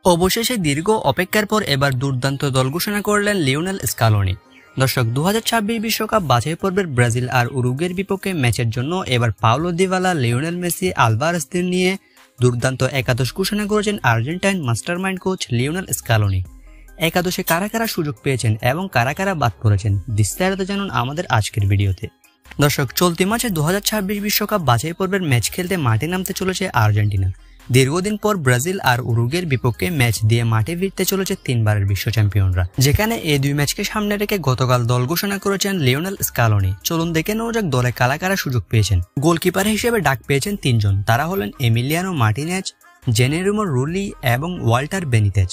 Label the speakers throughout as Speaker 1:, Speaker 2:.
Speaker 1: অবশেষে দীর্ঘ অপেক্ষার পর এবার দুর্দান্ত দল ঘোষণা করলেন লিওনেল স্কালোনি। দর্শক, 2026 বিশ্বকাপ বাছাই পর্বের ব্রাজিল আর উরুগুয়ের বিপক্ষে ম্যাচের জন্য এবার পাওলো দিবালা, লিওনেল মেসি, আলভারেজদের নিয়ে দুর্দান্ত একাদশ ঘোষণা করেছেন Argentine mastermind coach Lionel Scaloni. একাদশে কারা কারা সুযোগ পেয়েছেন এবং কারা কারা বাদ পড়েছেন বিস্তারিত জানুন আমাদের আজকের ভিডিওতে। দর্শক, চলতি মাসে 2026 বিশ্বকাপ বাছাই পর্বের ম্যাচ খেলতে মাঠে নামতে চলেছে আর্জেন্টিনা। দীর্ঘদিন পর ব্রাজিল আর উরুগুয়ের বিপক্ষে ম্যাচ দিয়ে মাঠে ফিরতে চলেছে তিনবারের বিশ্ব চ্যাম্পিয়নরা, যেখানে এই দুই ম্যাচকে সামনে রেখে গতকাল দল ঘোষণা করেছেন লিওনেল স্কালোনি। চলুন দেখে নেওয়া যাক দলে কারা কারা সুযোগ পেয়েছেন। গোলকিপার হিসেবে ডাক পেয়েছেন তিনজন, তারা হলেন এমিলিয়ানো মার্টিনেজ, জেনেরিমো রুলি এবং ওয়াল্টার বেনিতেজ।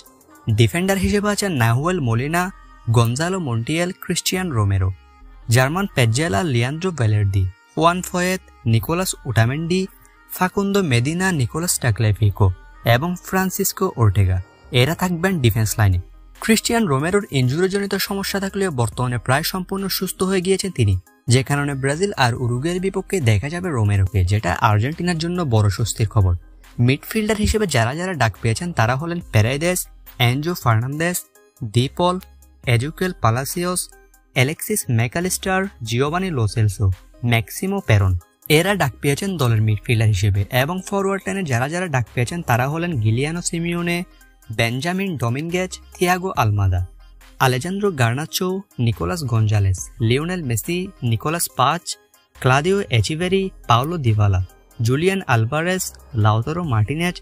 Speaker 1: ডিফেন্ডার হিসেবে আছেন Nahuel Molina, Gonzalo Montiel, Cristian Romero. German Pezzella, Leandro Balerdi, Juan Foyth, Nicolas Otamendi, Facundo Medina, Nicolas Tagliafico এবং ফ্রান্সিসকো ওর্টেগা। এরা থাকবেন ডিফেন্স লাইনে। ক্রিস্টিয়ান রোমেরোর ইনজুরিজনিত সমস্যা থাকলেও বর্তমানে প্রায় সম্পূর্ণ সুস্থ হয়ে গিয়েছেন তিনি, যে কারণে ব্রাজিল আর উরুগুয়ের বিপক্ষে দেখা যাবে রোমেরোকে, যেটা আর্জেন্টিনার জন্য বড় স্বস্তির খবর। মিডফিল্ডার হিসেবে যারা যারা ডাক পেয়েছেন তারা হলেন Paredes, Enzo Fernandez, De Paul, Ezequiel Palacios, Alexis Mac Allister, Giovani Lo Celso, Maximo Perrone. এরা ডাক পেয়েছেন দলের মিডফিল্ডার হিসেবে। এবং ফরওয়ার্ড লাইনে যারা যারা ডাক পেয়েছেন তারা হলেন Giuliano Simeone, Benjamin Dominguez, Thiago Almada, Alejandro Garnacho, Nicolas Gonzalez, Lionel Messi, Nicolas Paz, Claudio Echeverri, Paulo Dybala, Julian Alvarez, Lautaro Martinez,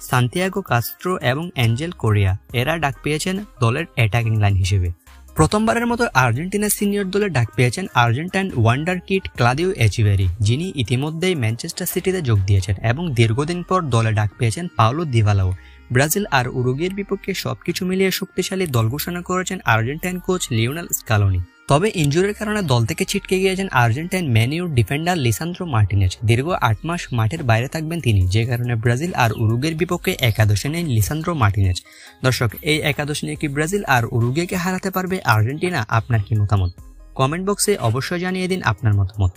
Speaker 1: Santiago Castro এবং অ্যাঞ্জেল কোরিয়া। এরা ডাক পেয়েছেন দলের অ্যাটাকিং লাইন হিসেবে। প্রথমবারের মতো আর্জেন্টিনা সিনিয়র দলে ডাক পেয়েছেন Argentine wonder kid Claudio Echeverri, যিনি ইতিমধ্যেই ম্যানচেস্টার সিটিতে যোগ দিয়েছেন, এবং দীর্ঘদিন পর দলে ডাক পেয়েছেন পাওলো দিবালাও। ব্রাজিল আর উরুগুয়ের বিপক্ষে সবকিছু মিলিয়ে শক্তিশালী দল ঘোষণা করেছেন আর্জেন্টাইন কোচ লিওনেল স্কালোনি। তবে ইনজুরির কারণে দল থেকে ছিটকে গিয়েছেন Argentine manure defender Lisandro Martinez. দীর্ঘ 8 মাস মাঠের বাইরে থাকবেন তিনি, যে কারণে ব্রাজিল আর উরুগুয়ের বিপক্ষে একাদশে নেই লিসান্দ্রো মার্টিনেজ। দর্শক, এই একাদশ নিয়ে কি ব্রাজিল আর উরুগুয়েকে হারাতে পারবে আর্জেন্টিনা? আপনার কি মতামত? কমেন্ট বক্সে অবশ্যই জানিয়ে দিন আপনার মতামত।